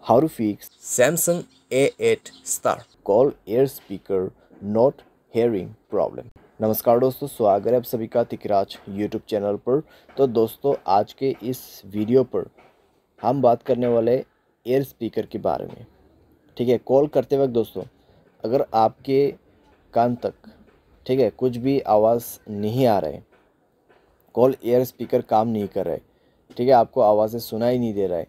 How to fix Samsung A8 Star call ear speaker not hearing problem। नमस्कार दोस्तों, स्वागत है आप सभी का तिकराज यूट्यूब चैनल पर। तो दोस्तों, आज के इस वीडियो पर हम बात करने वाले एयर स्पीकर के बारे में। ठीक है, कॉल करते वक्त दोस्तों, अगर आपके कान तक ठीक है कुछ भी आवाज़ नहीं आ रहा है, कॉल एयर स्पीकर काम नहीं कर रहा है, ठीक है, आपको आवाज़ें सुनाई नहीं दे रहा है,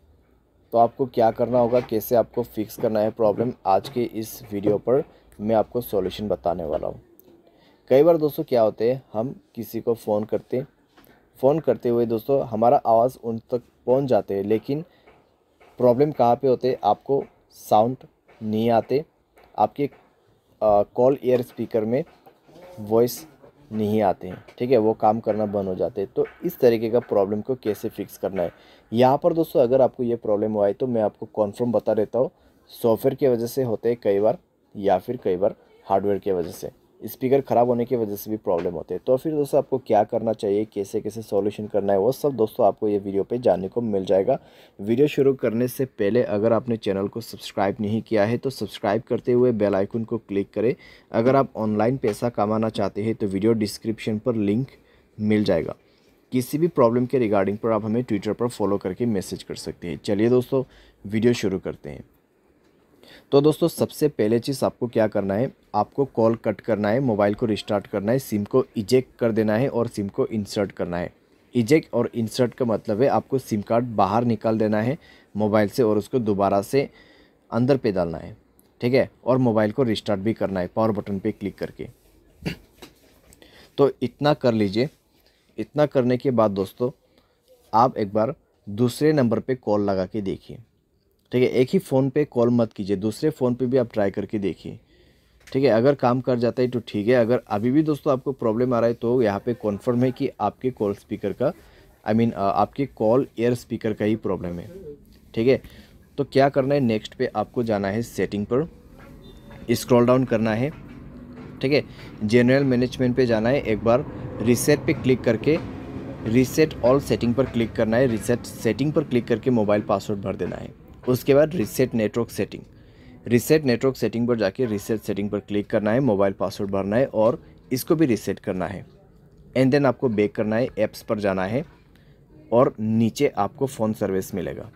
तो आपको क्या करना होगा, कैसे आपको फिक्स करना है प्रॉब्लम, आज के इस वीडियो पर मैं आपको सॉल्यूशन बताने वाला हूँ। कई बार दोस्तों क्या होते हैं, हम किसी को फ़ोन करते हुए दोस्तों हमारा आवाज़ उन तक पहुँच जाते हैं, लेकिन प्रॉब्लम कहाँ पे होते, आपको साउंड नहीं आते, आपके कॉल एयर स्पीकर में वॉइस नहीं आते हैं, ठीक है, वो काम करना बंद हो जाते हैं। तो इस तरीके का प्रॉब्लम को कैसे फिक्स करना है, यहाँ पर दोस्तों अगर आपको ये प्रॉब्लम हुआ है तो मैं आपको कॉन्फर्म बता देता हूँ। सॉफ्टवेयर की वजह से होते हैं कई बार, या फिर कई बार हार्डवेयर की वजह से, स्पीकर ख़राब होने की वजह से भी प्रॉब्लम होते हैं। तो फिर दोस्तों आपको क्या करना चाहिए, कैसे कैसे सॉल्यूशन करना है, वो सब दोस्तों आपको ये वीडियो पे जानने को मिल जाएगा। वीडियो शुरू करने से पहले अगर आपने चैनल को सब्सक्राइब नहीं किया है तो सब्सक्राइब करते हुए बेल आइकन को क्लिक करें। अगर आप ऑनलाइन पैसा कमाना चाहते हैं तो वीडियो डिस्क्रिप्शन पर लिंक मिल जाएगा। किसी भी प्रॉब्लम के रिगार्डिंग पर आप हमें ट्विटर पर फॉलो करके मैसेज कर सकते हैं। चलिए दोस्तों, वीडियो शुरू करते हैं। तो दोस्तों सबसे पहले चीज़ आपको क्या करना है, आपको कॉल कट करना है, मोबाइल को रिस्टार्ट करना है, सिम को इजेक्ट कर देना है और सिम को इंसर्ट करना है। इजेक्ट और इंसर्ट का मतलब है आपको सिम कार्ड बाहर निकाल देना है मोबाइल से और उसको दोबारा से अंदर पे डालना है, ठीक है, और मोबाइल को रिस्टार्ट भी करना है पावर बटन पे क्लिक करके। तो इतना कर लीजिए। इतना करने के बाद दोस्तों आप एक बार दूसरे नंबर पे कॉल लगा के देखिए, ठीक है, एक ही फ़ोन पे कॉल मत कीजिए, दूसरे फ़ोन पे भी आप ट्राई करके देखिए, ठीक है। अगर काम कर जाता है तो ठीक है, अगर अभी भी दोस्तों आपको प्रॉब्लम आ रहा है तो यहाँ पे कॉन्फर्म है कि आपके कॉल स्पीकर का आपके कॉल एयर स्पीकर का ही प्रॉब्लम है, ठीक है। तो क्या करना है, नेक्स्ट पे आपको जाना है, सेटिंग पर स्क्रॉल डाउन करना है, ठीक है, जनरल मैनेजमेंट पे जाना है, एक बार रीसेट पे क्लिक करके रीसेट ऑल सेटिंग पर क्लिक करना है, रीसेट सेटिंग पर क्लिक करके मोबाइल पासवर्ड भर देना है। उसके बाद रीसेट नेटवर्क सेटिंग पर जाके रीसेट सेटिंग पर क्लिक करना है, मोबाइल पासवर्ड भरना है और इसको भी रीसेट करना है। एंड देन आपको बैक करना है, ऐप्स पर जाना है और नीचे आपको फ़ोन सर्विस मिलेगा।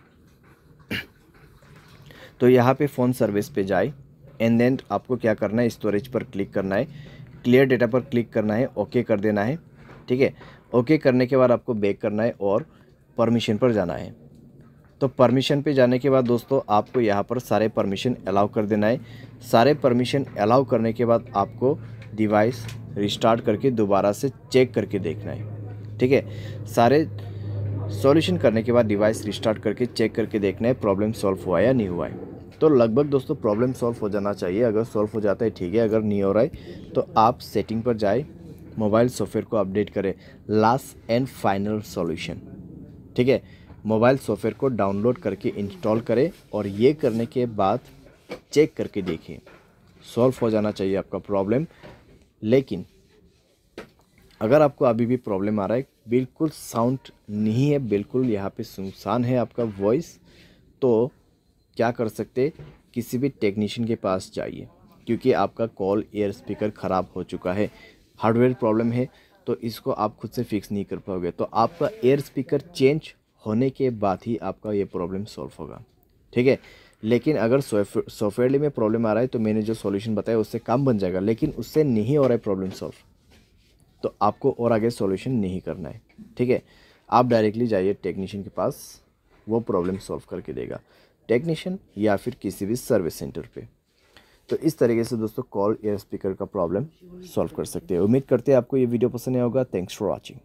तो यहाँ पे फ़ोन सर्विस पे जाए, एंड देन आपको क्या करना है, स्टोरेज पर क्लिक करना है, क्लियर डेटा पर क्लिक करना है, ओके कर देना है, ठीक है। ओके करने के बाद आपको बैक करना है और परमिशन पर जाना है। तो परमिशन पे जाने के बाद दोस्तों आपको यहाँ पर सारे परमिशन अलाउ कर देना है। सारे परमिशन अलाउ करने के बाद आपको डिवाइस रिस्टार्ट करके दोबारा से चेक करके देखना है, ठीक है। सारे सॉल्यूशन करने के बाद डिवाइस रिस्टार्ट करके चेक करके देखना है प्रॉब्लम सॉल्व हुआ या नहीं हुआ है। तो लगभग दोस्तों प्रॉब्लम सॉल्व हो जाना चाहिए। अगर सॉल्व हो जाता है ठीक है, अगर नहीं हो रहा है तो आप सेटिंग पर जाए, मोबाइल सॉफ्टवेयर को अपडेट करें, लास्ट एंड फाइनल सॉल्यूशन, ठीक है। मोबाइल सॉफ्टवेयर को डाउनलोड करके इंस्टॉल करें और ये करने के बाद चेक करके देखिए, सॉल्व हो जाना चाहिए आपका प्रॉब्लम। लेकिन अगर आपको अभी भी प्रॉब्लम आ रहा है, बिल्कुल साउंड नहीं है, बिल्कुल यहाँ पे सुनसान है आपका वॉइस, तो क्या कर सकते, किसी भी टेक्नीशियन के पास जाइए, क्योंकि आपका कॉल एयर स्पीकर ख़राब हो चुका है, हार्डवेयर प्रॉब्लम है, तो इसको आप खुद से फिक्स नहीं कर पाओगे। तो आपका एयर स्पीकर चेंज होने के बाद ही आपका ये प्रॉब्लम सॉल्व होगा, ठीक है। लेकिन अगर सॉफ्टवेयर में प्रॉब्लम आ रहा है तो मैंने जो सॉल्यूशन बताया उससे काम बन जाएगा, लेकिन उससे नहीं हो रहा है प्रॉब्लम सॉल्व, तो आपको और आगे सॉल्यूशन नहीं करना है, ठीक है। आप डायरेक्टली जाइए टेक्नीशियन के पास, वो प्रॉब्लम सॉल्व करके देगा, टेक्नीशियन या फिर किसी भी सर्विस सेंटर पे। तो इस तरीके से दोस्तों कॉल एयर स्पीकर का प्रॉब्लम सॉल्व कर सकते हैं। उम्मीद करते हैं आपको ये वीडियो पसंद आया होगा। Thanks for watching.